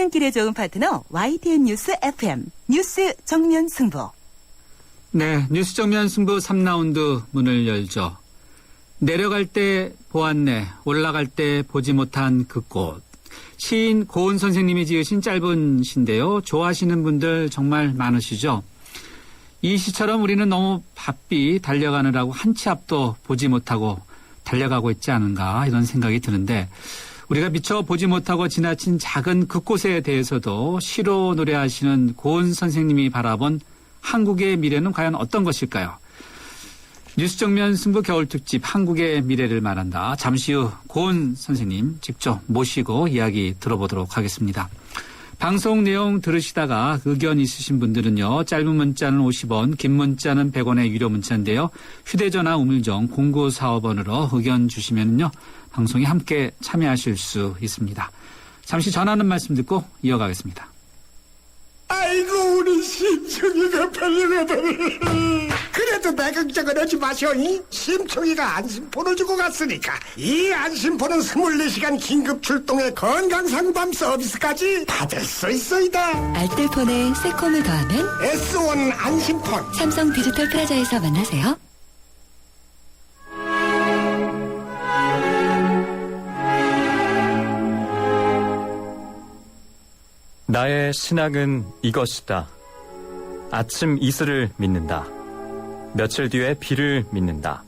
퇴근길에 좋은 파트너 YTN 뉴스 FM 뉴스 정면 승부. 네, 뉴스 정면 승부 3라운드 문을 열죠. 내려갈 때 보았네, 올라갈 때 보지 못한 그 꽃. 시인 고은 선생님이 지으신 짧은 시인데요. 좋아하시는 분들 정말 많으시죠. 이 시처럼 우리는 너무 바삐 달려가느라고 한 치 앞도 보지 못하고 달려가고 있지 않은가 이런 생각이 드는데, 우리가 미처 보지 못하고 지나친 작은 그 꽃에 대해서도 시로 노래하시는 고은 선생님이 바라본 한국의 미래는 과연 어떤 것일까요? 뉴스 정면 승부 겨울특집 한국의 미래를 말한다. 잠시 후 고은 선생님 직접 모시고 이야기 들어보도록 하겠습니다. 방송 내용 들으시다가 의견 있으신 분들은요. 짧은 문자는 50원, 긴 문자는 100원의 유료 문자인데요. 휴대전화 우물정 0945번으로 의견 주시면요. 방송에 함께 참여하실 수 있습니다. 잠시 전하는 말씀 듣고 이어가겠습니다. 아이고 우리 심청이가 팔려가더니 그래도 내 걱정은 하지 마시오니. 심청이가 안심폰을 주고 갔으니까 이 안심폰은 24시간 긴급 출동의 건강상담 서비스까지 받을 수 있어이다. 알뜰폰에 새콤을 더하면 S1 안심폰. 삼성 디지털 프라자에서 만나세요. 나의 신앙은 이것이다. 아침 이슬을 믿는다. 며칠 뒤에 비를 믿는다.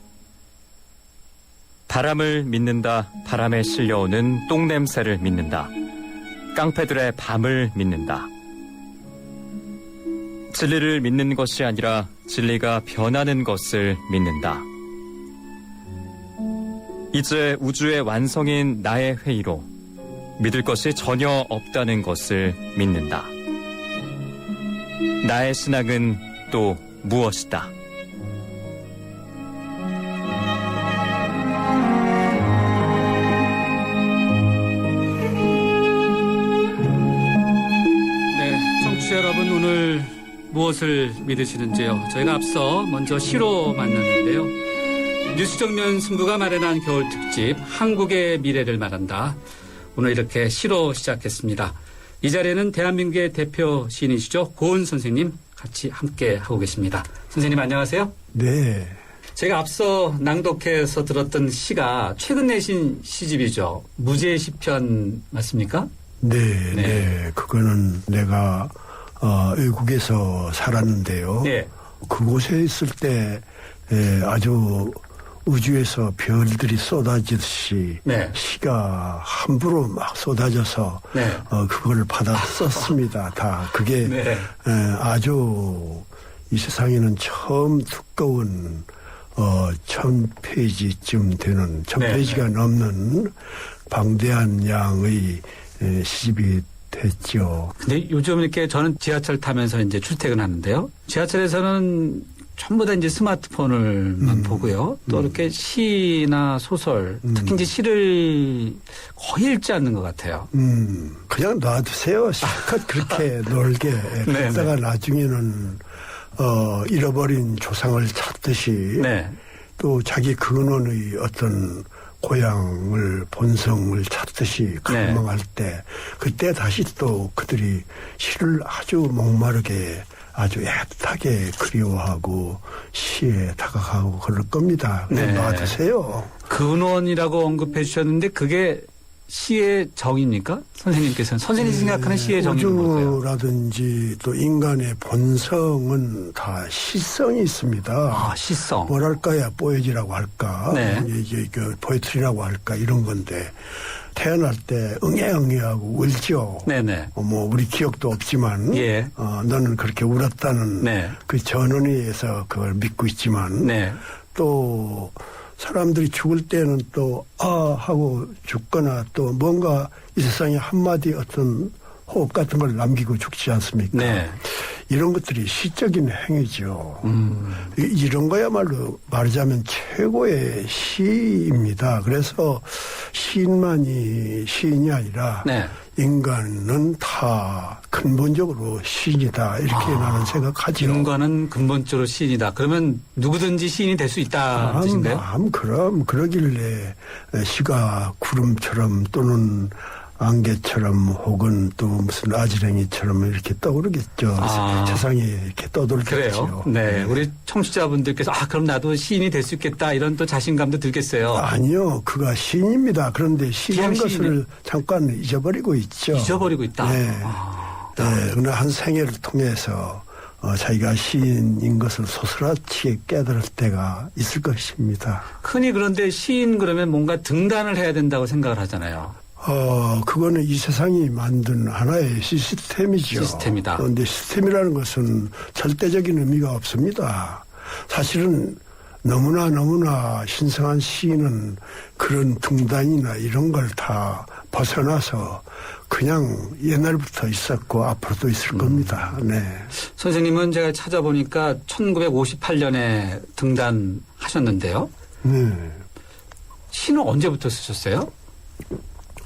바람을 믿는다. 바람에 실려오는 똥냄새를 믿는다. 깡패들의 밤을 믿는다. 진리를 믿는 것이 아니라 진리가 변하는 것을 믿는다. 이제 우주의 완성인 나의 회의로 믿을 것이 전혀 없다는 것을 믿는다. 나의 신앙은 또 무엇이다? 네, 청취자 여러분, 오늘 무엇을 믿으시는지요? 저희가 앞서 먼저 시로 만났는데요. 뉴스 정면 승부가 마련한 겨울특집 한국의 미래를 말한다. 오늘 이렇게 시로 시작했습니다. 이 자리에는 대한민국의 대표 시인이시죠. 고은 선생님 같이 함께 하고 계십니다. 선생님 안녕하세요. 네. 제가 앞서 낭독해서 들었던 시가 최근 내신 시집이죠. 무제시편 맞습니까? 네. 그거는 내가 외국에서 살았는데요. 네. 그곳에 있을 때 아주 우주에서 별들이 쏟아지듯이 네. 시가 함부로 막 쏟아져서 네. 그걸 받아 썼습니다. 다 그게 네. 아주 이 세상에는 처음 두꺼운 1000페이지쯤 되는 1000페이지가 넘는 방대한 양의 시집이 됐죠. 근데 요즘 이렇게 저는 지하철 타면서 이제 출퇴근하는데요. 지하철에서는 전부 다 이제 스마트폰을만 보고요. 또 이렇게 시나 소설, 특히 이제 시를 거의 읽지 않는 것 같아요. 그냥 놔두세요. 실컷 그렇게 놀게. 그러다가 나중에는 잃어버린 조상을 찾듯이 네. 또 자기 근원의 어떤 고향을 본성을 찾듯이 갈망할 때 그때 다시 또 그들이 시를 아주 목마르게 아주 애틋하게 그리워하고 시에 다가가고 그럴 겁니다. 네. 놔두세요. 근원이라고 언급해 주셨는데 그게 시의 정입니까? 선생님께서는. 선생님이 생각하는 시의 정의는 뭐세요? 우주라든지 또 인간의 본성은 다 시성이 있습니다. 아, 시성. 뭐랄까야 포에지라고 할까, 네. 이게 그 포에트리라고 할까 이런 건데 태어날 때 응애응애하고 울죠. 네네. 뭐 우리 기억도 없지만, 예. 너는 그렇게 울었다는 네. 그 전언의에서 그걸 믿고 있지만, 네. 또 사람들이 죽을 때는 또 하고 죽거나 또 뭔가 이 세상에 한마디 어떤 호흡 같은 걸 남기고 죽지 않습니까? 네. 이런 것들이 시적인 행위죠. 이런 거야말로 말하자면 최고의 시입니다. 그래서 시인만이 시인이 아니라 네. 인간은 다 근본적으로 시인이다. 이렇게 나는 생각하죠. 인간은 근본적으로 시인이다. 그러면 누구든지 시인이 될 수 있다 뜻인가요? 그럼 그러길래 시가 구름처럼 또는 안개처럼 혹은 또 무슨 아지랭이처럼 이렇게 떠오르겠죠. 세상에 이렇게 떠돌겠죠. 그래요. 네. 우리 청취자분들께서 그럼 나도 시인이 될 수 있겠다 이런 또 자신감도 들겠어요. 아니요. 그가 시인입니다. 그런데 시인 것을 잠깐 잊어버리고 있죠. 잊어버리고 있다. 네. 네. 어느 한 생애를 통해서 자기가 시인인 것을 소스라치게 깨달을 때가 있을 것입니다. 흔히 그런데 시인 그러면 뭔가 등단을 해야 된다고 생각을 하잖아요. 그거는 이 세상이 만든 하나의 시스템이죠. 시스템이다. 그런데 시스템이라는 것은 절대적인 의미가 없습니다. 사실은 너무나 신성한 시인은 그런 등단이나 이런 걸 다 벗어나서 그냥 옛날부터 있었고 앞으로도 있을 겁니다. 네. 선생님은 제가 찾아보니까 1958년에 등단하셨는데요. 네. 시는 언제부터 쓰셨어요?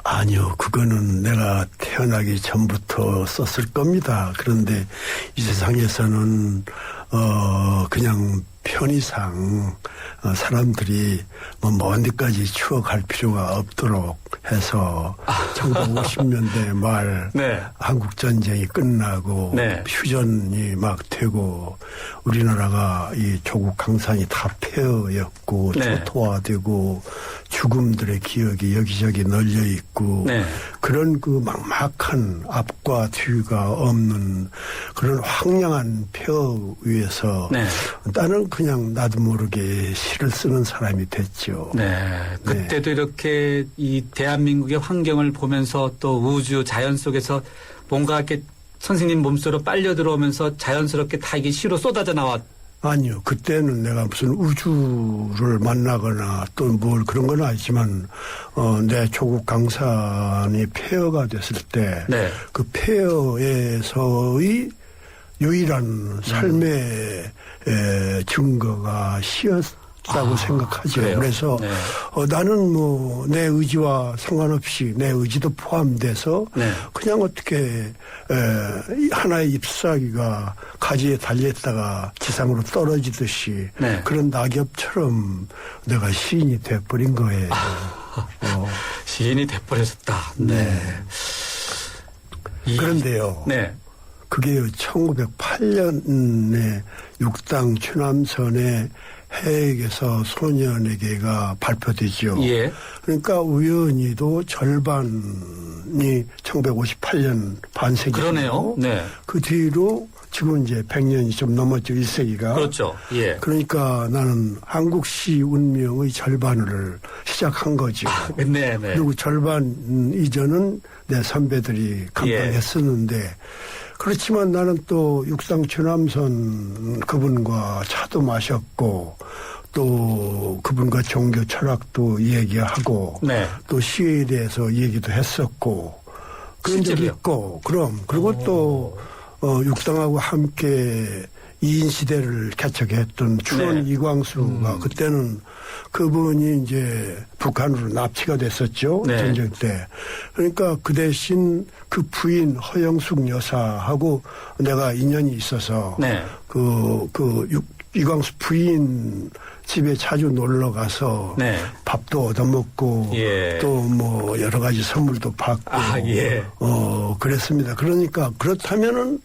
아니요, 그거는 내가 태어나기 전부터 썼을 겁니다. 그런데 이 세상에서는 그냥 편의상 사람들이 먼 데까지 추억할 필요가 없도록 해서 1950년대 말 네. 한국 전쟁이 끝나고 네. 휴전이 막 되고 우리나라가 이 조국 강산이 다 폐허였고 네. 초토화되고 죽음들의 기억이 여기저기 널려 있고 네. 그런 그 막막한 앞과 뒤가 없는 그런 황량한 폐허 위에서 네. 나는 그냥 나도 모르게 시를 쓰는 사람이 됐죠. 네. 그때도 이렇게 이 대한민국의 환경을 보면서 또 우주 자연 속에서 뭔가 이렇게 선생님 몸속으로 빨려 들어오면서 자연스럽게 다 이게 시로 쏟아져 나왔. 아니요. 그때는 내가 무슨 우주를 만나거나 또 뭘 그런 건 아니지만 내 조국 강산이 폐허가 됐을 때 그 폐허에서의 유일한 삶의 증거가 시였다고 생각하죠. 그래요? 그래서 네. 나는 뭐 내 의지와 상관없이 내 의지도 포함돼서 그냥 어떻게 하나의 잎사귀가 가지에 달렸다가 지상으로 떨어지듯이 그런 낙엽처럼 내가 시인이 돼버린 거예요. 시인이 돼버렸다. 네. 그런데요. 네. 그게 1908년에 육당 추남선의 해액에서 소년에게가 발표되죠. 예. 그러니까 우연히도 절반이 1958년 반세기죠. 그러네요. 네. 그 뒤로 지금 이제 100년이 좀 넘었죠. 1세기가. 그렇죠. 예. 그러니까 나는 한국 시 운명의 절반을 시작한 거죠. 네. 그리고 절반 이전은 내 선배들이 감당했었는데 그렇지만 나는 또 육상 추남선 그분과 차도 마셨고 또 그분과 종교 철학도 얘기하고 또 시에 대해서 얘기도 했었고 그런 적이 있고 그리고 또 육상하고 함께 이인시대를 개척했던 추원 이광수가 그때는 그분이 이제 북한으로 납치가 됐었죠. 전쟁 때. 그러니까 그 대신 그 부인 허영숙 여사하고 내가 인연이 있어서 이광수 부인 집에 자주 놀러 가서 밥도 얻어먹고 또 뭐 여러 가지 선물도 받고 그랬습니다. 그러니까 그렇다면은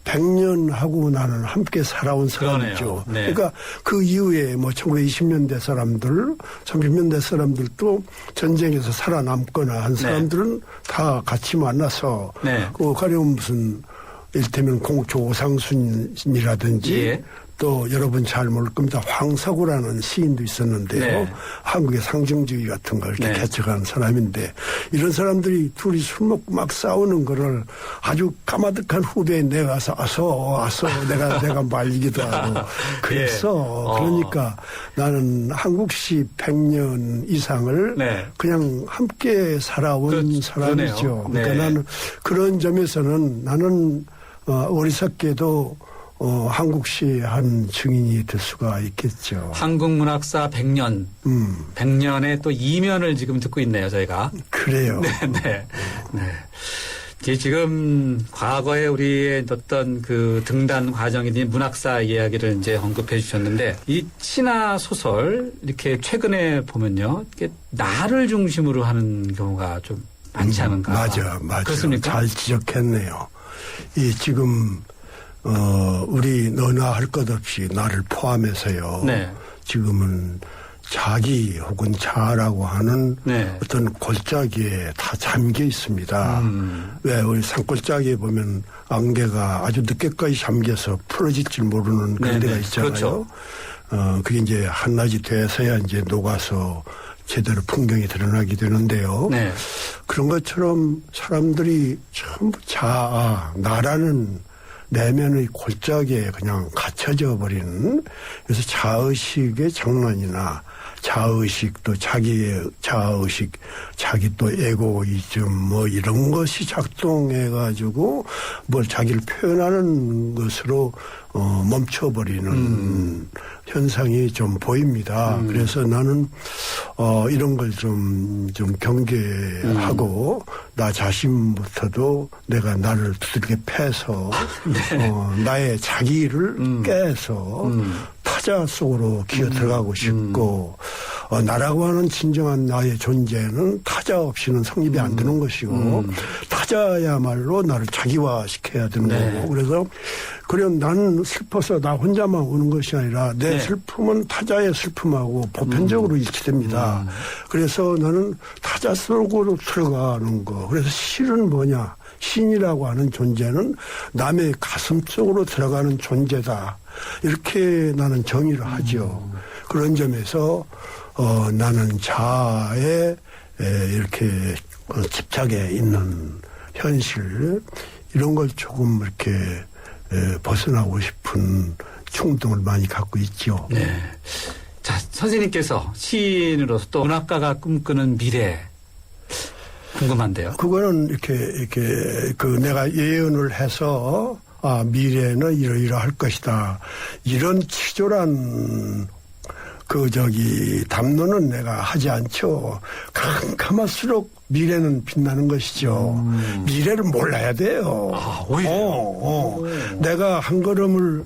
100년 하고 나는 함께 살아온 사람이죠. 그러니까 그 이후에 뭐 1920년대 사람들, 30년대 사람들도 전쟁에서 살아남거나 한 사람들은 다 같이 만나서 그 가령 무슨 일테면 공초 오상순이라든지 또 여러분 잘 모를 겁니다. 황석우라는 시인도 있었는데요. 한국의 상징주의 같은 걸 이렇게 개척한 사람인데 이런 사람들이 둘이 술 먹고 막 싸우는 거를 아주 까마득한 후배에 내가 와서 내가 말리기도 하고 그래서 그러니까 나는 한국시 100년 이상을 그냥 함께 살아온 사람이죠. 그러니까 나는 그런 점에서는 나는 어리석게도 한국시 한 증인이 될 수가 있겠죠. 한국문학사 100년. 100년의 또 이면을 지금 듣고 있네요, 저희가. 그래요. 네. 이제 지금 과거에 우리의 어떤 그 등단 과정이든 문학사 이야기를 이제 언급해 주셨는데 이 신화 소설 이렇게 최근에 보면요. 이게 나를 중심으로 하는 경우가 좀 많지 않은가. 맞아. 그렇습니까? 잘 지적했네요. 이 지금 우리 너나 할 것 없이 나를 포함해서요. 네. 지금은 자기 혹은 자라고 하는 네. 어떤 골짜기에 다 잠겨 있습니다. 왜 우리 산골짜기에 보면 안개가 아주 늦게까지 잠겨서 풀어질 줄 모르는 그런 데가 있잖아요. 그렇죠. 그게 이제 한낮이 돼서야 이제 녹아서 제대로 풍경이 드러나게 되는데요. 네. 그런 것처럼 사람들이 전부 나라는 내면의 골짜기에 그냥 갇혀져 버리는, 그래서 자의식의 장난이나 자의식, 또 자기의 자의식, 자기 또 에고이즘 뭐 이런 것이 작동해 가지고 뭘 자기를 표현하는 것으로 멈춰버리는 현상이 좀 보입니다. 그래서 나는 이런 걸 좀 경계하고 나 자신부터도 내가 나를 두들겨 패서 나의 자기를 깨서 타자 속으로 기어 들어가고 싶고 나라고 하는 진정한 나의 존재는 타자 없이는 성립이 안 되는 것이고 타자야말로 나를 자기화시켜야 되는 거고 그래서 그럼 나는 슬퍼서 나 혼자만 우는 것이 아니라 내 슬픔은 타자의 슬픔하고 보편적으로 일치됩니다. 그래서 나는 타자 속으로 들어가는 거. 그래서 실은 뭐냐. 신이라고 하는 존재는 남의 가슴 속으로 들어가는 존재다. 이렇게 나는 정의를 하죠. 그런 점에서 나는 자아에 이렇게 집착해 있는 현실 이런 걸 조금 이렇게 벗어나고 싶은 충동을 많이 갖고 있죠. 네. 자, 선생님께서 시인으로서 또 문학가가 꿈꾸는 미래 궁금한데요. 그거는 이렇게 내가 예언을 해서 미래는 이러이러할 것이다. 이런 치졸한 담론은 내가 하지 않죠. 캄캄할수록 미래는 빛나는 것이죠. 미래를 몰라야 돼요. 오히려. 내가 한 걸음을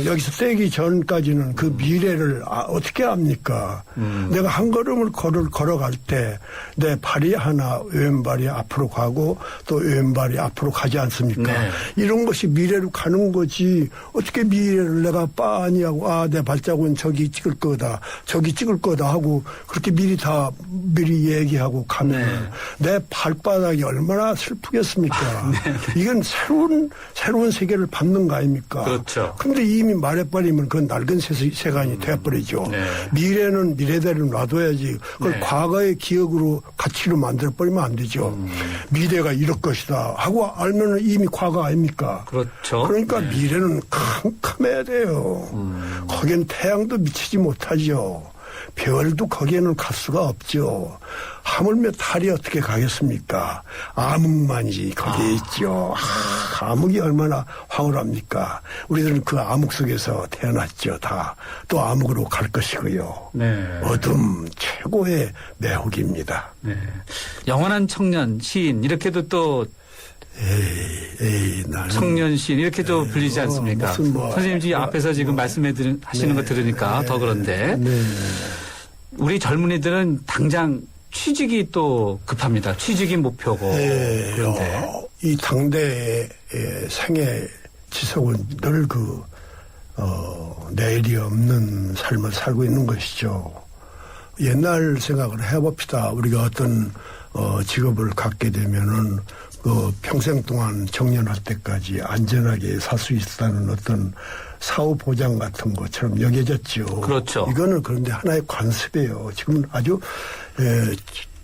여기서 떼기 전까지는 그 미래를 어떻게 압니까? 내가 한 걸음을 걸어갈 때 내 발이 하나 왼발이 앞으로 가고 또 왼발이 앞으로 가지 않습니까? 네. 이런 것이 미래로 가는 거지. 어떻게 미래를 내가 빤히 하고 내 발자국은 저기 찍을 거다 저기 찍을 거다 하고 그렇게 미리 얘기하고 가면 내 발바닥이 얼마나 슬프겠습니까? 이건 새로운 세계를 받는 거 아닙니까? 그렇죠. 근데 이미 말해버리면 그건 낡은 세간이 돼버리죠. 미래는 미래대로 놔둬야지. 그걸 과거의 기억으로 가치로 만들어버리면 안 되죠. 미래가 이럴 것이다 하고 알면 이미 과거 아닙니까? 그렇죠. 그러니까 미래는 캄캄해야 돼요. 거기엔 태양도 미치지 못하죠. 별도 거기에는 갈 수가 없죠. 하물며 달이 어떻게 가겠습니까? 암흑만이 거기에 있죠. 암흑이 얼마나 황홀합니까? 우리들은 그 암흑 속에서 태어났죠. 다. 또 암흑으로 갈 것이고요. 어둠 최고의 매혹입니다. 영원한 청년, 시인 이렇게도 또 나는 청년 시인 이렇게도 불리지 않습니까? 선생님 지금 앞에서 지금 하시는 거 들으니까 더 그런데 우리 젊은이들은 당장 취직이 또 급합니다. 취직이 목표고 그런데 이 당대의 생애 지속은 늘 내일이 없는 삶을 살고 있는 것이죠. 옛날 생각을 해봅시다. 우리가 어떤 직업을 갖게 되면은 평생 동안 정년할 때까지 안전하게 살 수 있다는 어떤 사후 보장 같은 것처럼 여겨졌죠. 그렇죠. 이거는 그런데 하나의 관습이에요. 지금 아주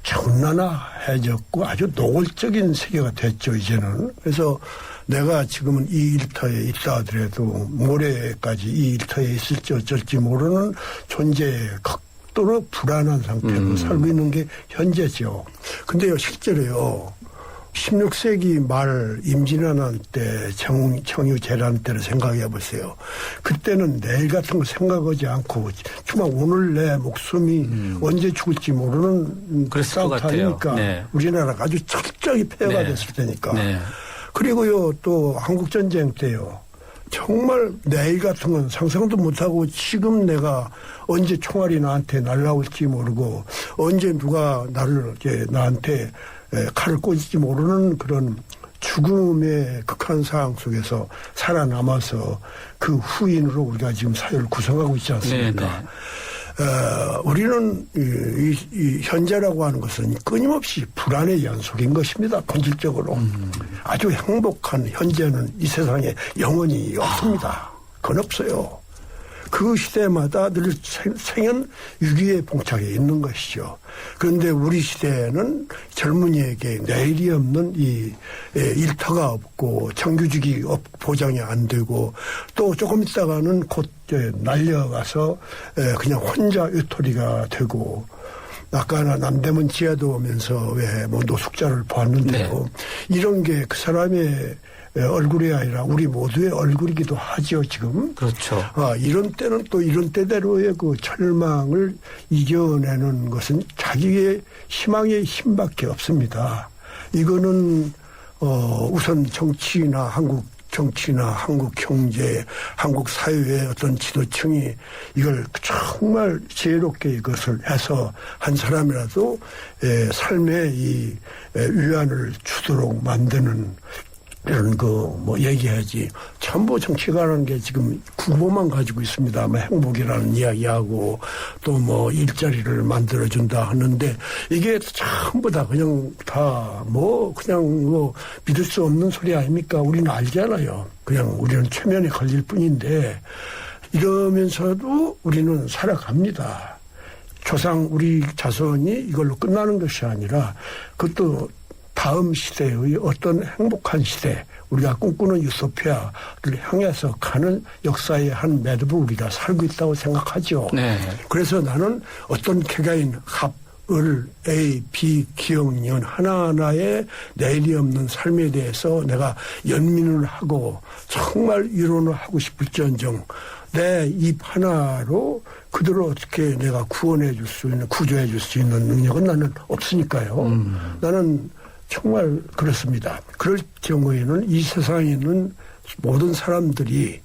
전란화해졌고 아주 노골적인 세계가 됐죠, 이제는. 그래서 내가 지금은 이 일터에 있다 하더라도 모레까지 이 일터에 있을지 어쩔지 모르는 존재의 극도로 불안한 상태로 살고 있는 게 현재죠. 근데요, 실제로요. 16세기 말 임진왜란 때 청유재란 때를 생각해 보세요. 그때는 내일 같은 거 생각하지 않고 정말 오늘 내 목숨이 언제 죽을지 모르는 싸움 아닙니까? 우리나라가 아주 철저히 폐허가 됐을 테니까. 그리고요 또 한국전쟁 때요. 정말 내일 같은 건 상상도 못하고 지금 내가 언제 총알이 나한테 날라올지 모르고 언제 누가 나한테 칼을 꽂을지 모르는 그런 죽음의 극한 상황 속에서 살아남아서 그 후인으로 우리가 지금 사회를 구성하고 있지 않습니까? 우리는 이 현재라고 하는 것은 끊임없이 불안의 연속인 것입니다. 본질적으로. 아주 행복한 현재는 이 세상에 영원히 없습니다. 그건 없어요. 그 시대마다 늘 생연 위기에 봉착해 있는 것이죠. 그런데 우리 시대에는 젊은이에게 내일이 없는 이 일터가 없고 정규직이 보장이 안 되고 또 조금 있다가는 곧 날려가서 그냥 혼자 유토리가 되고 아까 남대문 지하도 오면서 왜 뭐 노숙자를 보았는데요. 네. 이런 게 그 사람의 얼굴이 아니라 우리 모두의 얼굴이기도 하죠, 지금. 그렇죠. 이런 때는 또 이런 때대로의 그 절망을 이겨내는 것은 자기의 희망의 힘밖에 없습니다. 이거는, 우선 정치나 한국 경제, 한국 사회의 어떤 지도층이 이걸 정말 지혜롭게 이것을 해서 한 사람이라도 삶의 이 위안을 주도록 만드는 이런 얘기하지. 전부 정치가라는 게 지금 구호만 가지고 있습니다. 뭐 행복이라는 이야기하고 또 뭐 일자리를 만들어준다 하는데 이게 전부 다 그냥 그냥 믿을 수 없는 소리 아닙니까? 우리는 알잖아요. 그냥 우리는 최면에 걸릴 뿐인데 이러면서도 우리는 살아갑니다. 우리 자손이 이걸로 끝나는 것이 아니라 그것도 다음 시대의 어떤 행복한 시대, 우리가 꿈꾸는 유토피아를 향해서 가는 역사의 한 매듭을 우리가 살고 있다고 생각하죠. 네. 그래서 나는 어떤 개가인 합, 을, A, B, 기억, 년 하나하나의 내일이 없는 삶에 대해서 내가 연민을 하고 정말 위로를 하고 싶을지언정 내 입 하나로 그대로 어떻게 내가 구조해 줄 수 있는 능력은 나는 없으니까요. 나는 정말 그렇습니다. 그럴 경우에는 이 세상에 있는 모든 사람들이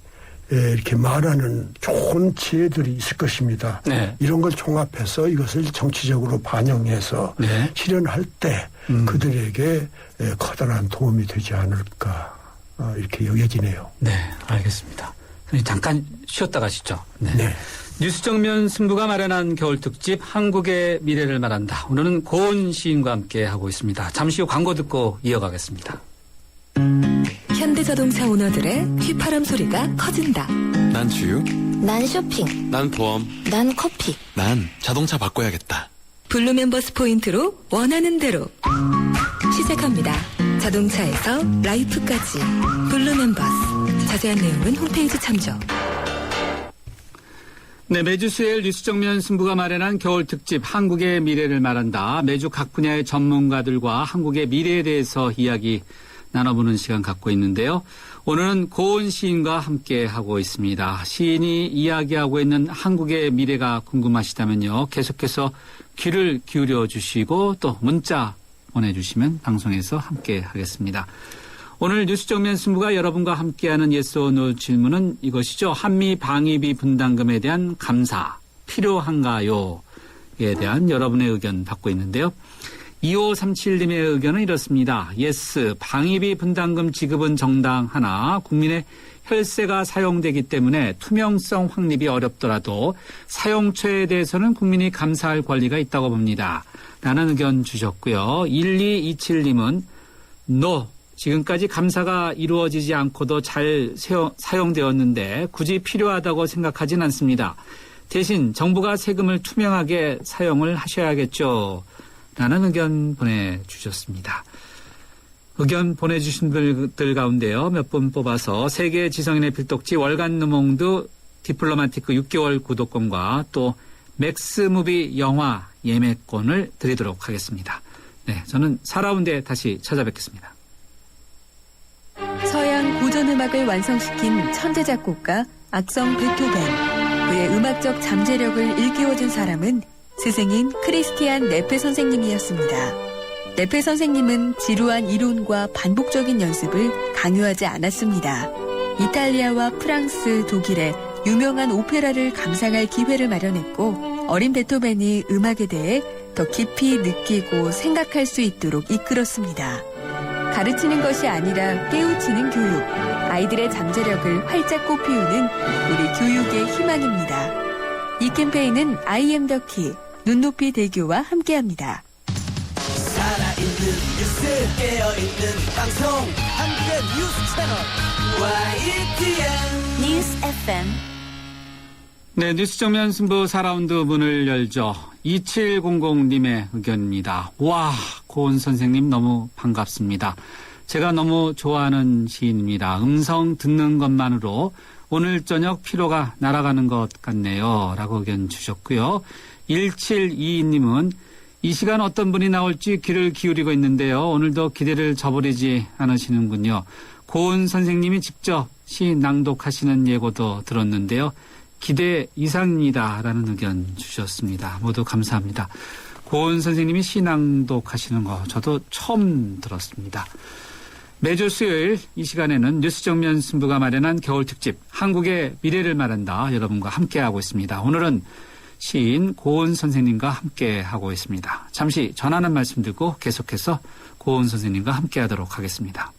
이렇게 말하는 좋은 지혜들이 있을 것입니다. 네. 이런 걸 종합해서 이것을 정치적으로 반영해서 네. 실현할 때 그들에게 커다란 도움이 되지 않을까 이렇게 여겨지네요. 네, 알겠습니다. 잠깐 쉬었다 가시죠. 네. 네. 뉴스 정면 승부가 마련한 겨울 특집 한국의 미래를 말한다. 오늘은 고은 시인과 함께 하고 있습니다. 잠시 후 광고 듣고 이어가겠습니다. 현대자동차 오너들의 휘파람 소리가 커진다. 난 주유. 난 쇼핑. 난 보험. 난 커피. 난 자동차 바꿔야겠다. 블루 멤버스 포인트로 원하는 대로 시작합니다. 자동차에서 라이프까지 블루 멤버스. 자세한 내용은 홈페이지 참조. 네, 매주 수요일 뉴스 정면 승부가 마련한 겨울 특집 한국의 미래를 말한다. 매주 각 분야의 전문가들과 한국의 미래에 대해서 이야기 나눠보는 시간 갖고 있는데요. 오늘은 고은 시인과 함께 하고 있습니다. 시인이 이야기하고 있는 한국의 미래가 궁금하시다면요. 계속해서 귀를 기울여 주시고 또 문자 보내주시면 방송에서 함께 하겠습니다. 오늘 뉴스 정면 승부가 여러분과 함께하는 yes or no 질문은 이것이죠. 한미 방위비 분담금에 대한 감사 필요한가요? 에 대한 여러분의 의견 받고 있는데요. 2537님의 의견은 이렇습니다. yes, 방위비 분담금 지급은 정당하나 국민의 혈세가 사용되기 때문에 투명성 확립이 어렵더라도 사용처에 대해서는 국민이 감사할 권리가 있다고 봅니다. 라는 의견 주셨고요. 1227님은 no. 지금까지 감사가 이루어지지 않고도 잘 사용되었는데 굳이 필요하다고 생각하진 않습니다. 대신 정부가 세금을 투명하게 사용을 하셔야겠죠. 라는 의견 보내주셨습니다. 의견 보내주신 분들 가운데요. 몇 분 뽑아서 세계 지성인의 필독지 월간 르몽드 디플로마티크 6개월 구독권과 또 맥스무비 영화 예매권을 드리도록 하겠습니다. 네, 저는 4라운드에 다시 찾아뵙겠습니다. 서양 고전음악을 완성시킨 천재 작곡가 악성 베토벤. 그의 음악적 잠재력을 일깨워준 사람은 스승인 크리스티안 네페 선생님이었습니다. 네페 선생님은 지루한 이론과 반복적인 연습을 강요하지 않았습니다. 이탈리아와 프랑스, 독일의 유명한 오페라를 감상할 기회를 마련했고 어린 베토벤이 음악에 대해 더 깊이 느끼고 생각할 수 있도록 이끌었습니다. 가르치는 것이 아니라 깨우치는 교육, 아이들의 잠재력을 활짝 꽃피우는 우리 교육의 희망입니다. 이 캠페인은 I am the key, 눈높이 대교와 함께합니다. 살아있는 뉴스 깨어있는 방송 한국의 뉴스 채널 YTN 뉴스 FM. 네, 뉴스 정면 승부 4라운드 문을 열죠. 2700님의 의견입니다. 와, 고은 선생님 너무 반갑습니다. 제가 너무 좋아하는 시인입니다. 음성 듣는 것만으로 오늘 저녁 피로가 날아가는 것 같네요. 라고 의견 주셨고요. 1722님은 이 시간 어떤 분이 나올지 귀를 기울이고 있는데요. 오늘도 기대를 저버리지 않으시는군요. 고은 선생님이 직접 시 낭독하시는 예고도 들었는데요. 기대 이상입니다. 라는 의견 주셨습니다. 모두 감사합니다. 고은 선생님이 시 낭독하시는 거 저도 처음 들었습니다. 매주 수요일 이 시간에는 뉴스 정면 승부가 마련한 겨울 특집 한국의 미래를 말한다 여러분과 함께하고 있습니다. 오늘은 시인 고은 선생님과 함께하고 있습니다. 잠시 전하는 말씀 듣고 계속해서 고은 선생님과 함께하도록 하겠습니다.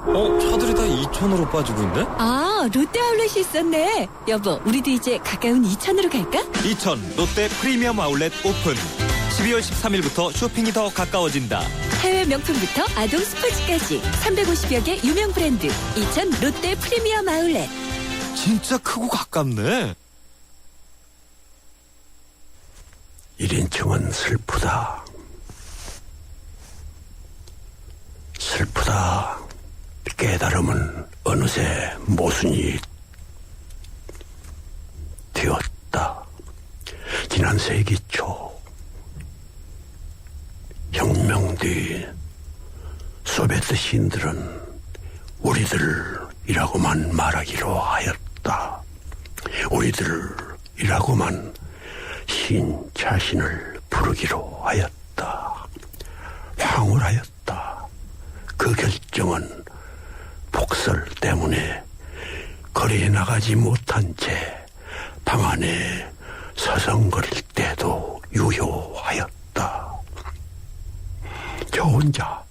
차들이 다 이천으로 빠지고 있네? 아, 롯데아울렛이 있었네. 여보, 우리도 이제 가까운 이천으로 갈까? 이천 롯데 프리미엄 아울렛 오픈. 12월 13일부터 쇼핑이 더 가까워진다. 해외 명품부터 아동 스포츠까지 350여 개 유명 브랜드 이천 롯데 프리미엄 아울렛. 진짜 크고 가깝네. 1인칭은 슬프다. 슬프다. 깨달음은 어느새 모순이 되었다. 지난 세기 초 혁명 뒤 소비에트 시인들은 우리들이라고만 말하기로 하였다. 우리들이라고만 시인 자신을 부르기로 하였다. 황홀하였다. 그 결정은 폭설 때문에 거리에 나가지 못한 채 방 안에 서성거릴 때도 유효하였다. 저 혼자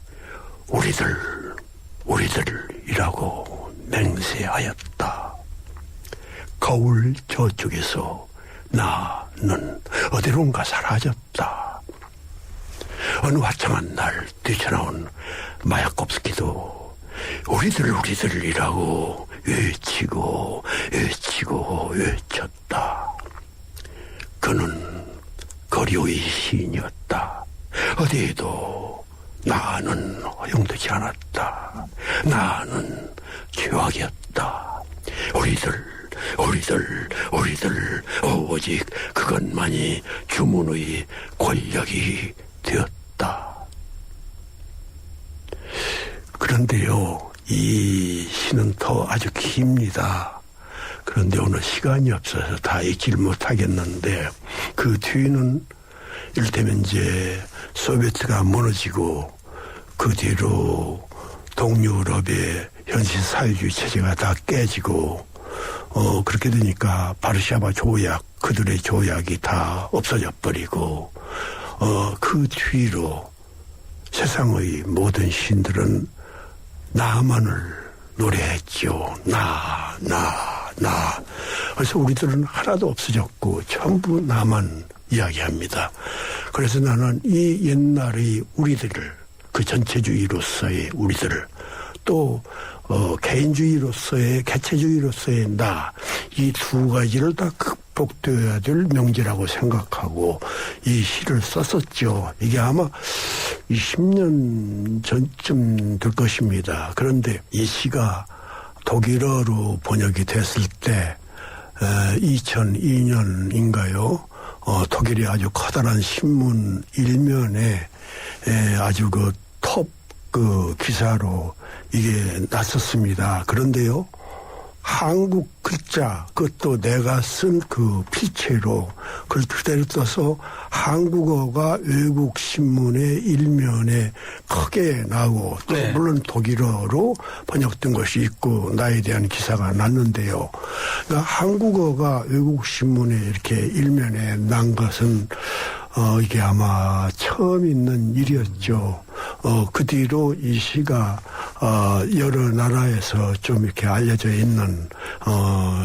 우리들이라고 맹세하였다. 거울 저쪽에서 나는 어디론가 사라졌다. 어느 화창한 날 뛰쳐나온 마야콥스키도 우리들이라고 외치고 외쳤다. 그는 거리의 시인이었다. 어디에도 나는 허용되지 않았다. 나는 죄악이었다. 우리들 오직 그것만이 주문의 권력이 되었다. 그런데요, 이 시는 더 아주 깁니다. 그런데 오늘 시간이 없어서 다 읽질 못하겠는데 그 뒤는 이를테면 이제 소비에트가 무너지고 그 뒤로 동유럽의 현실 사회주의 체제가 다 깨지고 그렇게 되니까 바르샤바 조약, 그들의 조약이 다 없어져 버리고 그 뒤로 세상의 모든 시인들은 나만을 노래했죠. 나. 그래서 우리들은 하나도 없어졌고 전부 나만 이야기합니다. 그래서 나는 이 옛날의 우리들을, 그 전체주의로서의 우리들을, 또 개인주의로서의, 개체주의로서의 나, 이 두 가지를 다 극복되어야 될 명제라고 생각하고 이 시를 썼었죠. 이게 아마 20년 전쯤 될 것입니다. 그런데 이 시가 독일어로 번역이 됐을 때 2002년인가요? 독일의 아주 커다란 신문 일면에 아주 톱 기사로 이게 났었습니다. 그런데요, 한국 글자, 그것도 내가 쓴 그 필체로 그걸 그대로 써서 한국어가 외국 신문의 일면에 크게 나오고 또 네. 물론 독일어로 번역된 것이 있고 나에 대한 기사가 났는데요. 그러니까 한국어가 외국 신문에 이렇게 일면에 난 것은 이게 아마 처음 있는 일이었죠. 그 뒤로 이 시가 여러 나라에서 좀 이렇게 알려져 있는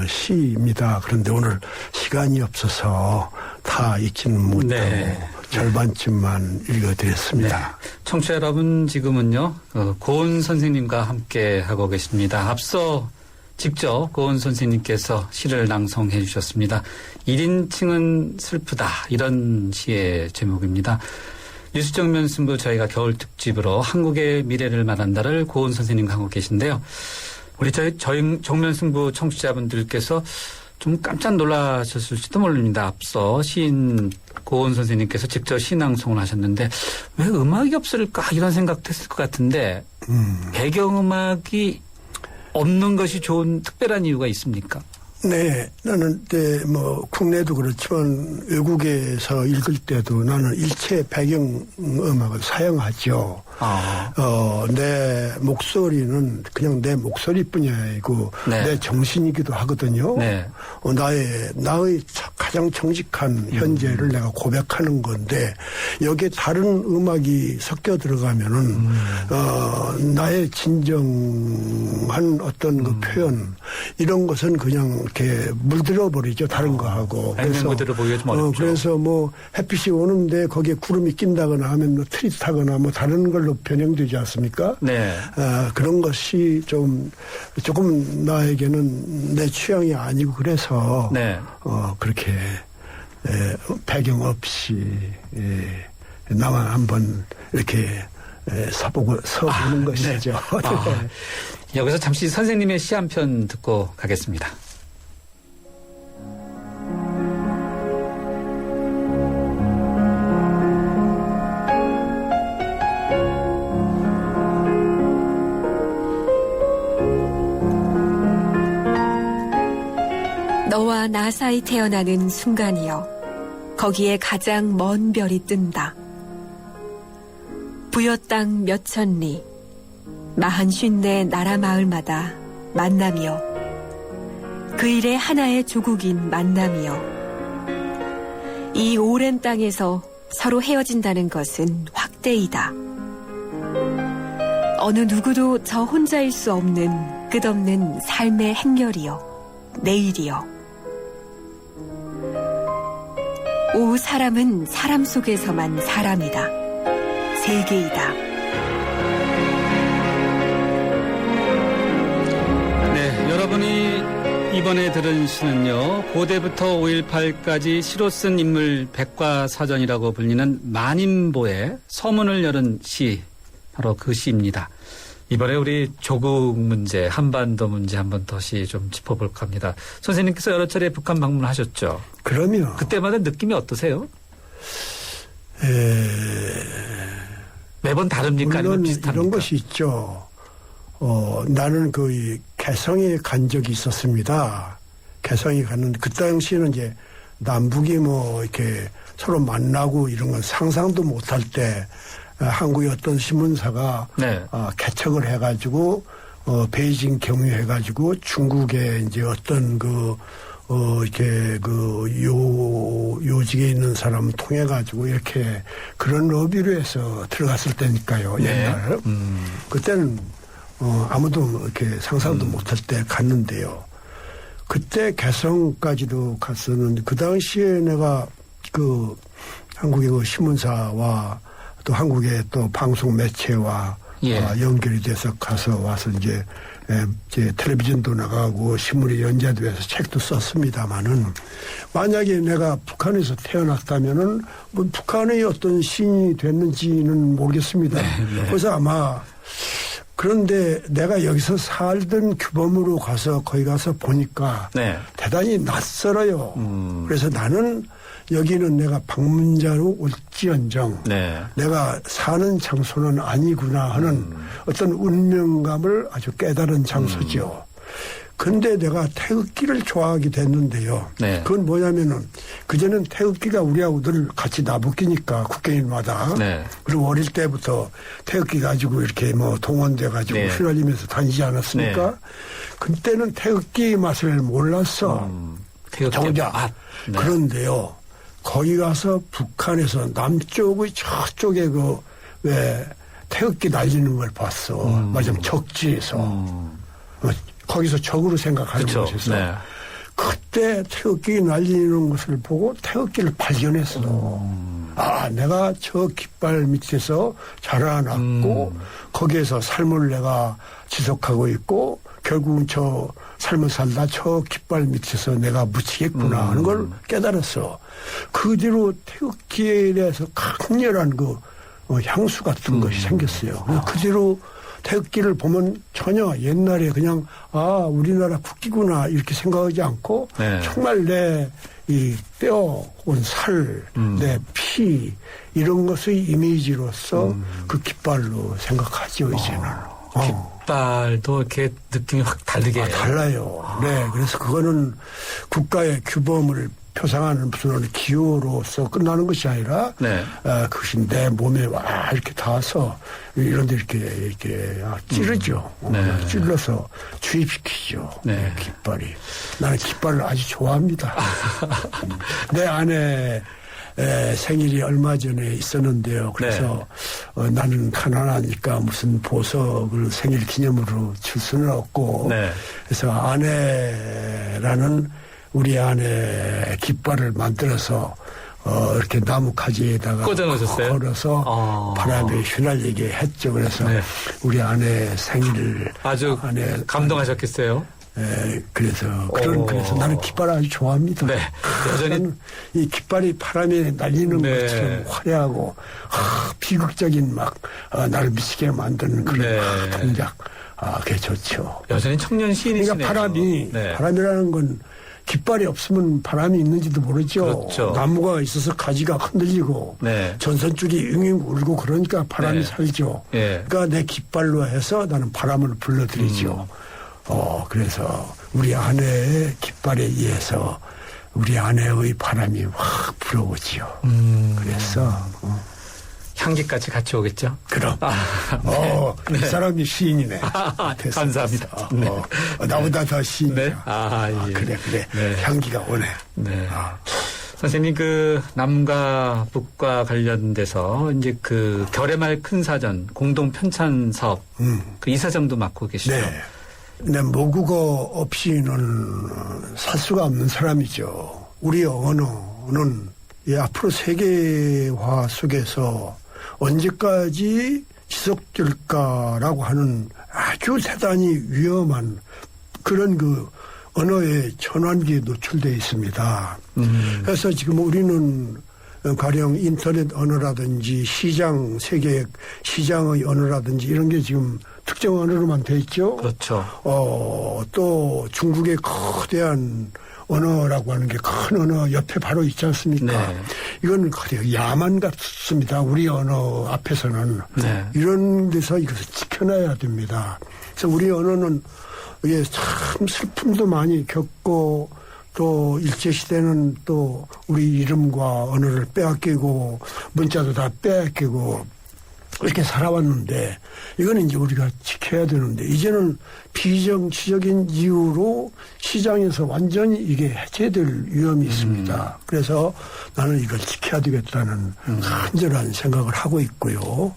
시입니다. 그런데 오늘 시간이 없어서 다 읽지는 못하고 네. 절반쯤만 읽어드렸습니다. 네. 청취자 여러분, 지금은요 고은 선생님과 함께 하고 계십니다. 앞서 직접 고은 선생님께서 시를 낭송해 주셨습니다. 1인칭은 슬프다, 이런 시의 제목입니다. 뉴스정면 승부 저희가 겨울 특집으로 한국의 미래를 말한다를 고은 선생님과 하고 계신데요. 우리 저희 정면 승부 청취자분들께서 좀 깜짝 놀라셨을지도 모릅니다. 앞서 시인 고은 선생님께서 직접 시낭송을 하셨는데 왜 음악이 없을까 이런 생각도 했을 것 같은데 배경음악이 없는 것이 좋은 특별한 이유가 있습니까? 네, 나는 국내도 그렇지만 외국에서 읽을 때도 나는 일체 배경음악을 사용하죠. 내 목소리는 그냥 내 목소리뿐이 아니고 네. 내 정신이기도 하거든요. 네. 나의 가장 정직한 현재를 내가 고백하는 건데 여기에 다른 음악이 섞여 들어가면은 나의 진정한 어떤 그 표현 이런 것은 그냥 이렇게 물들어 버리죠. 다른 거하고. 그래서 그대로 보기가 좀 어렵죠. 그래서 햇빛이 오는데 거기에 구름이 낀다거나 하면 트릿하거나 다른 걸로 변형되지 않습니까? 네. 그런 것이 조금 나에게는 내 취향이 아니고 그래서 네. 그렇게 배경 없이 나만 한번 이렇게 서보는 것이죠. 네. 여기서 잠시 선생님의 시 한 편 듣고 가겠습니다. 너와 나 사이 태어나는 순간이여 거기에 가장 먼 별이 뜬다. 부여 땅 몇천 리 45 나라 마을마다 만남이여 그 일에 하나의 조국인 만남이여 이 오랜 땅에서 서로 헤어진다는 것은 확대이다. 어느 누구도 저 혼자일 수 없는 끝없는 삶의 행렬이여 내일이여 오 사람은 사람 속에서만 사람이다. 세계이다. 네, 여러분이 이번에 들은 시는요, 고대부터 5.18까지 시로 쓴 인물 백과사전이라고 불리는 만인보의 서문을 열은 시, 바로 그 시입니다. 이번에 우리 조국 문제, 한반도 문제 한 번 다시 좀 짚어볼까 합니다. 선생님께서 여러 차례 북한 방문하셨죠? 그럼요. 그때마다 느낌이 어떠세요? 매번 다릅니까? 물론 아니면 비슷합니까? 이런 것이 있죠. 나는 개성에 간 적이 있었습니다. 개성에 갔는데 그 당시에는 이제 남북이 이렇게 서로 만나고 이런 건 상상도 못할 때 한국의 어떤 신문사가 네. 개척을 해가지고 베이징 경유해가지고 중국의 이제 어떤 이렇게 요직에 있는 사람을 통해가지고 이렇게 그런 러비로 해서 들어갔을 때니까요. 네. 옛날. 그때는 아무도 이렇게 상상도 못할 때 갔는데요. 그때 개성까지도 갔었는데 그 당시에 내가 한국의 신문사와 또 한국의 또 방송 매체와 예. 연결이 돼서 와서 이제 텔레비전도 나가고 신문에 연재도 해서 책도 썼습니다마는 만약에 내가 북한에서 태어났다면은 북한의 어떤 시인이 됐는지는 모르겠습니다. 그래서 아마 그런데 내가 여기서 살던 규범으로 가서 거기 가서 보니까 네. 대단히 낯설어요. 그래서 나는 여기는 내가 방문자로 올지언정 네. 내가 사는 장소는 아니구나 하는 어떤 운명감을 아주 깨달은 장소죠. 근데 내가 태극기를 좋아하게 됐는데요. 네. 그건 뭐냐면은 그전엔 태극기가 우리하고 늘 같이 나붙기니까 국회의원마다. 네. 그리고 어릴 때부터 태극기 가지고 이렇게 동원돼 가지고 네. 휘날리면서 다니지 않았습니까? 네. 그때는 태극기 맛을 몰랐어. 태극기 정작. 맛. 네. 그런데요. 거기 가서 북한에서 남쪽의 저쪽에 왜 태극기 날리는 걸 봤어. 말하자면 적지에서. 거기서 적으로 생각하는 그쵸. 곳에서. 네. 그때 태극기 날리는 것을 보고 태극기를 발견했어. 아, 내가 저 깃발 밑에서 자라났고 거기에서 삶을 내가 지속하고 있고 결국은 저 삶을 살다 저 깃발 밑에서 내가 묻히겠구나 하는 걸 깨달았어. 그 뒤로 태극기에 대해서 강렬한 향수 같은 것이 생겼어요. 그 뒤로 태극기를 보면 전혀 옛날에 그냥 우리나라 국기구나 이렇게 생각하지 않고 네. 정말 내 이 뼈, 살, 내 피 이런 것의 이미지로서 그 깃발로 생각하죠 이제는. 깃발도 이렇게 느낌이 확 다르게 해요. 달라요. 네, 그래서 그거는 국가의 규범을 표상하는 무슨 기호로서 끝나는 것이 아니라 네. 그것이 내 몸에 와 이렇게 닿아서 이런데 이렇게 찌르죠. 네. 찔러서 주입시키죠. 네. 깃발이. 나는 깃발을 아주 좋아합니다. 내 아내 생일이 얼마 전에 있었는데요. 그래서 나는 가난하니까 무슨 보석을 생일 기념으로 줄 수는 없고 네. 그래서 아내라는 우리 아내 깃발을 만들어서 이렇게 나무 가지에다가 꽂아놓으셨어요? 걸어서 바람에 휘날리게 했죠. 그래서 네. 우리 아내 생일을 아주 감동하셨겠어요? 그래서 나는 깃발을 아주 좋아합니다. 네. 여전히 이 깃발이 바람에 날리는 네. 것처럼 화려하고 비극적인 나를 미치게 만드는 그런 네. 동작. 그게 좋죠. 여전히 청년 시인이시네요. 그러니까 바람이라는 건 깃발이 없으면 바람이 있는지도 모르죠. 그렇죠. 나무가 있어서 가지가 흔들리고 네. 전선줄이 윙윙 울고 그러니까 바람이 네. 살죠. 네. 그러니까 내 깃발로 해서 나는 바람을 불러들이죠. 그래서 우리 아내의 깃발에 의해서 우리 아내의 바람이 확 불어오지요. 그래서 향기까지 같이 오겠죠? 그럼. 네. 이 사람이 시인이네. 됐어, 감사합니다. 됐어. 네. 나보다 더 시인이야. 네. 예. 그래. 네. 향기가 오네. 네. 선생님 남과 북과 관련돼서 이제 결의말 큰 사전 공동 편찬 사업 그 이사장도 맡고 계시죠? 네. 내 모국어 없이는 살 수가 없는 사람이죠. 우리 언어는 앞으로 세계화 속에서 언제까지 지속될까라고 하는 아주 대단히 위험한 그런 언어의 전환기에 노출되어 있습니다. 그래서 지금 우리는 가령 인터넷 언어라든지 세계 시장의 언어라든지 이런 게 지금 특정 언어로만 돼 있죠. 그렇죠. 또 중국의 거대한 언어라고 하는 게 큰 언어 옆에 바로 있지 않습니까? 네. 이건 거의 야만 같습니다. 우리 언어 앞에서는. 네. 이런 데서 이것을 지켜놔야 됩니다. 그래서 우리 언어는 이게 참 슬픔도 많이 겪고 또 일제시대는 또 우리 이름과 언어를 빼앗기고 문자도 다 빼앗기고 이렇게 살아왔는데 이거는 이제 우리가 지켜야 되는데 이제는 비정치적인 이유로 시장에서 완전히 이게 해체될 위험이 있습니다. 그래서 나는 이걸 지켜야 되겠다는 간절한 생각을 하고 있고요.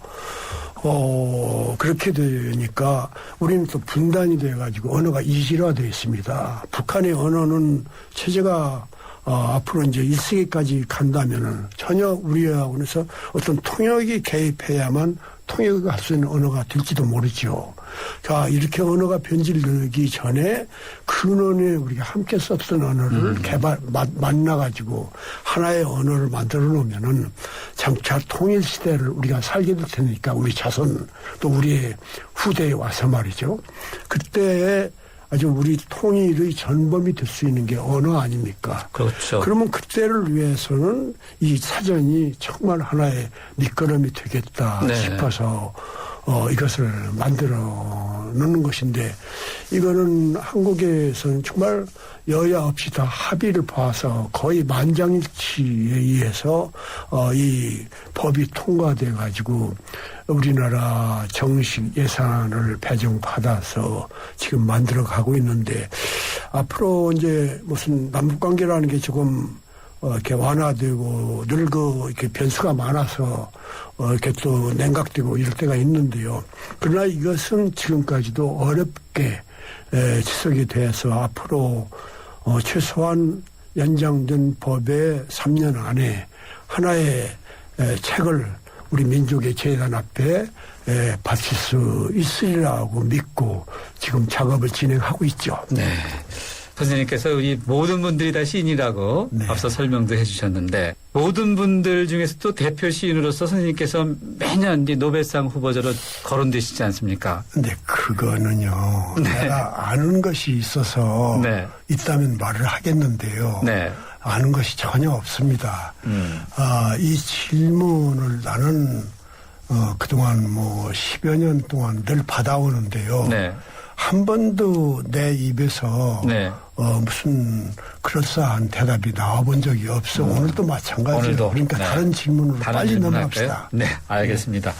그렇게 되니까 우리는 또 분단이 돼가지고 언어가 이질화되어 있습니다. 북한의 언어는 체제가 앞으로 이제 1세기까지 간다면은 전혀 우리하고는 어떤 통역이 개입해야만 통역을 할 수 있는 언어가 될지도 모르죠. 자, 이렇게 언어가 변질되기 전에 근원에 우리가 함께 썼던 언어를 만나가지고 하나의 언어를 만들어 놓으면은 장차 통일 시대를 우리가 살게 될 테니까 우리 자손 또 우리의 후대에 와서 말이죠. 그때에 아주 우리 통일의 전범이 될 수 있는 게 언어 아닙니까? 그렇죠. 그러면 그때를 위해서는 이 사전이 정말 하나의 밑거름이 되겠다 네. 싶어서 이것을 만들어 놓는 것인데 이거는 한국에서는 정말 여야 없이 다 합의를 봐서 거의 만장일치에 의해서 이 법이 통과돼 가지고 우리나라 정식 예산을 배정받아서 지금 만들어 가고 있는데 앞으로 이제 무슨 남북관계라는 게 조금 이렇게 완화되고 늘 이렇게 변수가 많아서 이렇게 또 냉각되고 이럴 때가 있는데요. 그러나 이것은 지금까지도 어렵게 지속이 돼서 앞으로 최소한 연장된 법의 3년 안에 하나의 책을 우리 민족의 재단 앞에 바칠 수 있으리라고 믿고 지금 작업을 진행하고 있죠. 네. 선생님께서 우리 모든 분들이 다 시인이라고 네. 앞서 설명도 해주셨는데 모든 분들 중에서 또 대표 시인으로서 선생님께서 매년 이제 노벨상 후보자로 거론되시지 않습니까? 근데 그거는요. 네. 내가 아는 것이 있어서 네. 있다면 말을 하겠는데요. 네. 아는 것이 전혀 없습니다. 이 질문을 나는 그동안 뭐 10여 년 동안 늘 받아오는데요. 네. 한 번도 내 입에서 네. 무슨 그럴싸한 대답이 나와본 적이 없어. 오늘도 마찬가지예요. 오늘도. 그러니까 네. 다른 질문으로 다른 빨리 질문 넘어갑시다. 할까요? 네, 알겠습니다.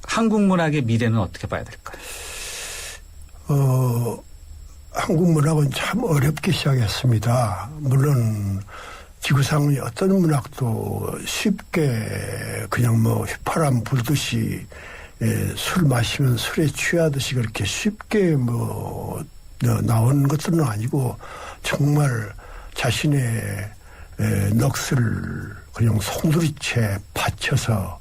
한국 문학의 미래는 어떻게 봐야 될까요? 한국 문학은 참 어렵게 시작했습니다. 물론 지구상의 어떤 문학도 쉽게 그냥 뭐 휘파람 불듯이 술 마시면 술에 취하듯이 그렇게 쉽게 뭐 나온 것들은 아니고 정말 자신의 넋을 그냥 송두리째 바쳐서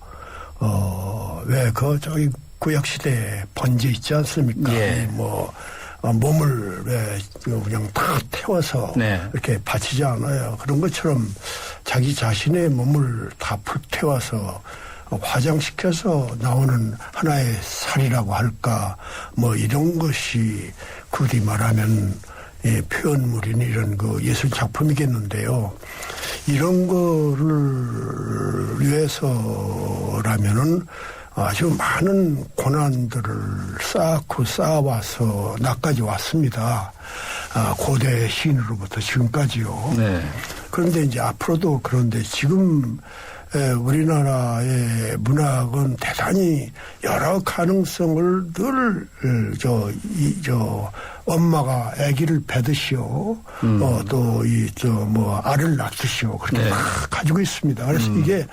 왜 저기 구약시대에 번제 있지 않습니까? 예. 뭐 몸을 왜 그냥 다 태워서 네. 이렇게 바치지 않아요. 그런 것처럼 자기 자신의 몸을 다 불태워서 화장시켜서 나오는 하나의 살이라고 할까 뭐 이런 것이 굳이 말하면 표현물인 이런 그 예술 작품이겠는데요. 이런 거를 위해서라면은 아주 많은 고난들을 쌓고 쌓아와서 나까지 왔습니다. 고대 시인으로부터 지금까지요. 네. 그런데 이제 앞으로도 그런데 지금 우리나라의 문학은 대단히 여러 가능성을 늘 엄마가 아기를 배듯이요, 또 알을 낳듯이요, 그렇게 네. 막 가지고 있습니다. 그래서 이게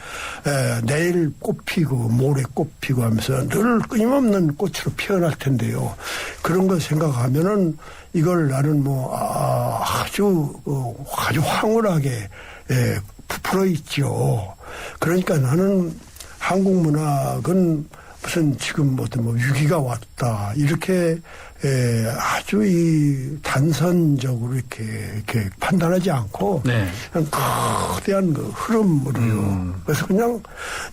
내일 꽃피고 모레 꽃피고 하면서 늘 끊임없는 꽃으로 피어날 텐데요. 그런 걸 생각하면은 이걸 나는 아주 황홀하게 부풀어 있죠. 그러니까 나는 한국 문학은 무슨 지금 어떤 위기가 왔다 이렇게 아주 단선적으로 이렇게 판단하지 않고 네. 그냥 거대한 그 흐름으로요. 그래서 그냥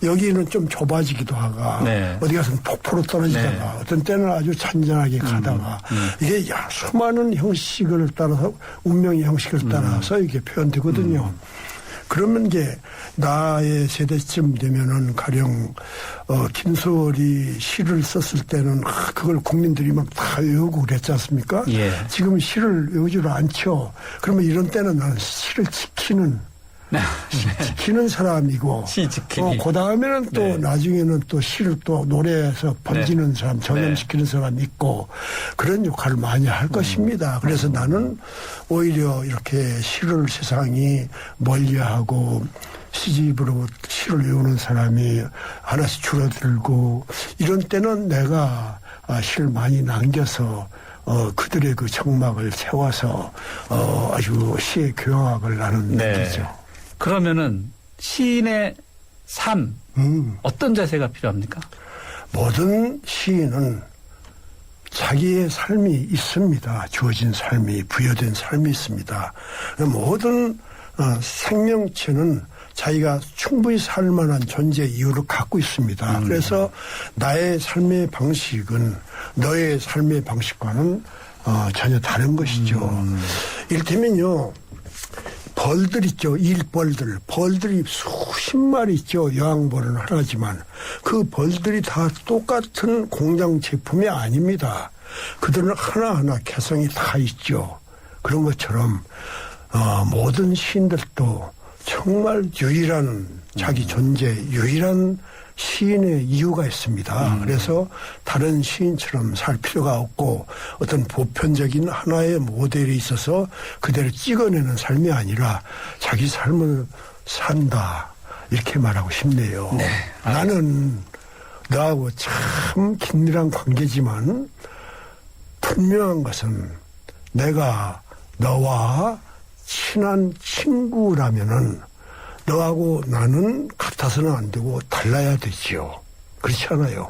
여기는 좀 좁아지기도 하가 네. 어디 가서는 폭포로 떨어지다가 네. 어떤 때는 아주 잔잔하게 가다가 이게 수많은 형식을 따라서 운명의 형식을 따라서 이게 표현되거든요. 그러면 이제 나의 세대쯤 되면은 가령 김소월이 시를 썼을 때는 그걸 국민들이 막 다 외우고 그랬지 않습니까? 예. 지금 시를 외우지를 않죠. 그러면 이런 때는 나는 시를 지키는 사람이고, 시 지키기. 그 다음에는 또 네. 나중에는 또 시를 또 노래해서 번지는 사람, 전염시키는 사람 있고, 그런 역할을 많이 할 것입니다. 그래서 나는 오히려 이렇게 시를 세상이 멀리하고, 시집으로 시를 외우는 사람이 하나씩 줄어들고, 이런 때는 내가 시를 많이 남겨서, 그들의 그 정막을 세워서, 아주 시의 교양학을 나는 느끼죠. 그러면은 시인의 삶 어떤 자세가 필요합니까? 모든 시인은 자기의 삶이 있습니다. 주어진 삶이, 부여된 삶이 있습니다. 모든 생명체는 자기가 충분히 살 만한 존재 이유를 갖고 있습니다. 그래서 나의 삶의 방식은 너의 삶의 방식과는 전혀 다른 것이죠. 이를테면요. 벌들 있죠. 일벌들. 벌들이 수십 마리 있죠. 여왕벌은 하나지만 그 벌들이 다 똑같은 공장 제품이 아닙니다. 그들은 하나하나 개성이 다 있죠. 그런 것처럼 모든 시인들도 정말 유일한 자기 존재, 유일한 시인의 이유가 있습니다. 그래서 다른 시인처럼 살 필요가 없고 어떤 보편적인 하나의 모델이 있어서 그대로 찍어내는 삶이 아니라 자기 삶을 산다. 이렇게 말하고 싶네요. 네, 나는 너하고 참 긴밀한 관계지만 분명한 것은 내가 너와 친한 친구라면은 너하고 나는 같아서는 안 되고 달라야 되지요. 그렇지 않아요.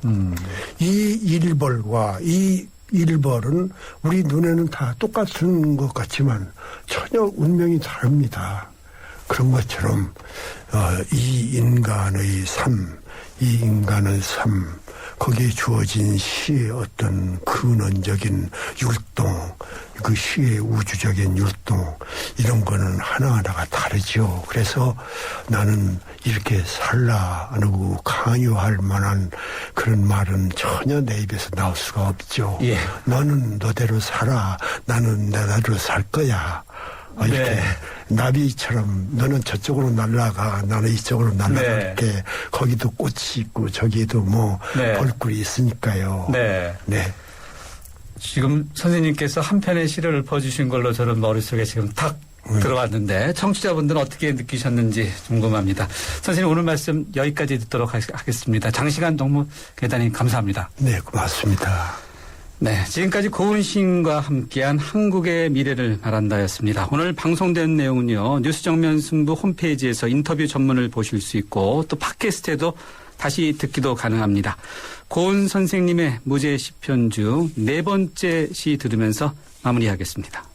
이 일벌과 이 일벌은 우리 눈에는 다 똑같은 것 같지만 전혀 운명이 다릅니다. 그런 것처럼 이 인간의 삶, 이 인간의 삶, 거기에 주어진 시의 어떤 근원적인 율동, 그 시의 우주적인 율동, 이런 거는 하나하나가 다르죠. 그래서 나는 이렇게 살라고 강요할 만한 그런 말은 전혀 내 입에서 나올 수가 없죠. 예. 너는 너대로 살아. 나는 나대로 살 거야. 이렇게 네. 나비처럼 너는 저쪽으로 날아가 나는 이쪽으로 날아갈게. 네. 거기도 꽃이 있고 저기에도 뭐 네. 벌꿀이 있으니까요. 네. 네. 지금 선생님께서 한 편의 시를 읊어주신 걸로 저는 머릿속에 지금 탁 들어왔는데 청취자분들은 어떻게 느끼셨는지 궁금합니다. 선생님 오늘 말씀 여기까지 듣도록 하겠습니다. 장시간 너무 대단히 감사합니다. 네, 고맙습니다. 네, 지금까지 고은 시인과 함께한 한국의 미래를 말한다였습니다. 오늘 방송된 내용은요. 뉴스정면 승부 홈페이지에서 인터뷰 전문을 보실 수 있고 또 팟캐스트에도 다시 듣기도 가능합니다. 고은 선생님의 무제 시편 중 네 번째 시 들으면서 마무리하겠습니다.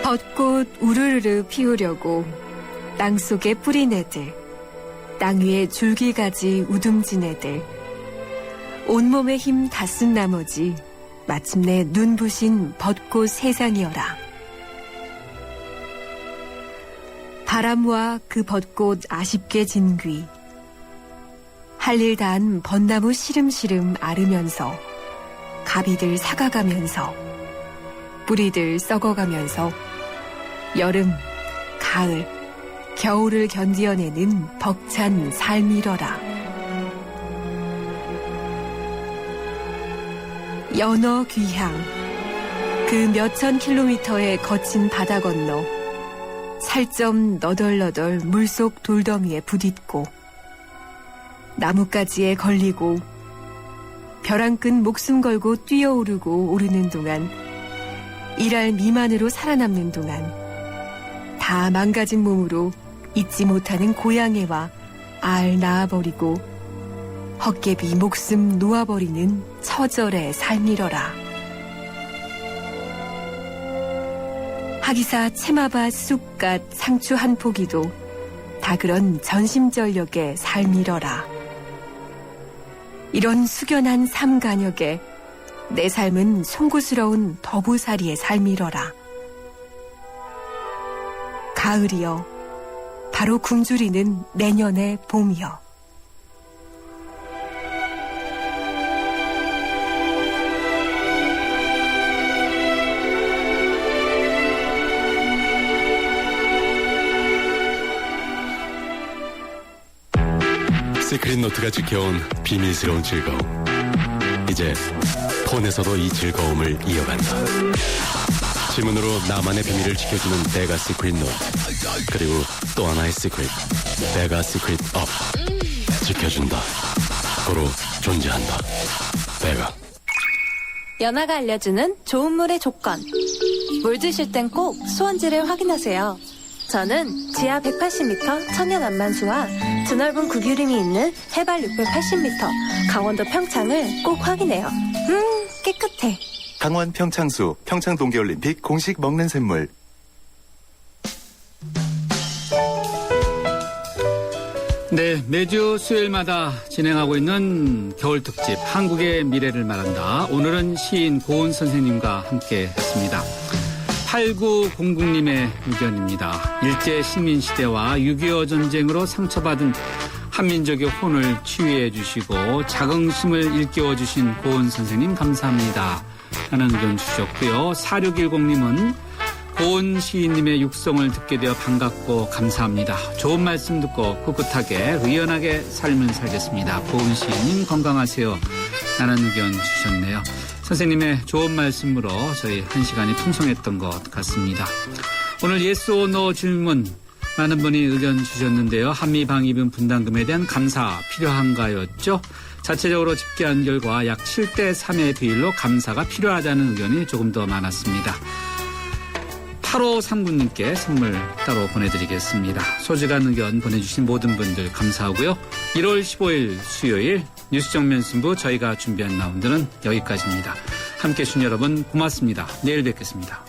벚꽃 우르르 피우려고 땅속에 뿌린 애들, 땅 위에 줄기가지 우둥진 애들, 온몸에 힘 다 쓴 나머지 마침내 눈부신 벚꽃 세상이어라. 바람과 그 벚꽃 아쉽게 진귀, 할 일 다한 벚나무 시름시름 앓으면서 가비들 사가가면서 뿌리들 썩어가면서 여름, 가을, 겨울을 견디어내는 벅찬 삶이러라. 연어 귀향, 그 몇천 킬로미터의 거친 바다 건너 살점 너덜너덜 물속 돌더미에 부딪고 나뭇가지에 걸리고 벼랑끝 목숨 걸고 뛰어오르고 오르는 동안 일할 미만으로 살아남는 동안 다 망가진 몸으로 잊지 못하는 고향애와 알 낳아버리고 헛개비 목숨 놓아버리는 처절의 삶이러라. 하기사 채마밭 쑥갓 상추 한 포기도 다 그런 전심전력의 삶이러라. 이런 숙연한 삶간역에 내 삶은 송구스러운 더부살이의 삶이러라. 가을이여, 바로 굶주리는 내년의 봄이여. 시크릿 노트가 지켜온 비밀스러운 즐거움. 이제 폰에서도 이 즐거움을 이어간다. 지문으로 나만의 비밀을 지켜주는 베가 시크릿 노트. 그리고 또 하나의 시크릿, 베가 시크릿 업. 지켜준다. 고로 존재한다. 베가. 연아가 알려주는 좋은 물의 조건. 물 드실 땐 꼭 수온지를 확인하세요. 저는 지하 180m 천연 안만수와 드넓은 구규림이 있는 해발 680m 강원도 평창을 꼭 확인해요. 깨끗해. 강원 평창수, 평창 동계올림픽 공식 먹는 샘물. 네, 매주 수요일마다 진행하고 있는 겨울 특집 한국의 미래를 말한다. 오늘은 시인 고은 선생님과 함께 했습니다. 8900님의 의견입니다. 일제 식민시대와 6.25 전쟁으로 상처받은 한민족의 혼을 치유해 주시고 자긍심을 일깨워 주신 고은 선생님 감사합니다. 하는 의견 주셨고요. 4610님은 고은 시인님의 육성을 듣게 되어 반갑고 감사합니다. 좋은 말씀 듣고 꿋꿋하게 의연하게 삶을 살겠습니다. 고은 시인님 건강하세요. 라는 의견 주셨네요. 선생님의 좋은 말씀으로 저희 한 시간이 풍성했던 것 같습니다. 오늘 yes or no 질문 많은 분이 의견 주셨는데요. 한미 방위비 분담금에 대한 감사 필요한가였죠. 자체적으로 집계한 결과 약 7대3의 비율로 감사가 필요하다는 의견이 조금 더 많았습니다. 8539님께 선물 따로 보내드리겠습니다. 소중한 의견 보내주신 모든 분들 감사하고요. 1월 15일 수요일 뉴스 정면 승부 저희가 준비한 라운드는 여기까지입니다. 함께해 주신 여러분 고맙습니다. 내일 뵙겠습니다.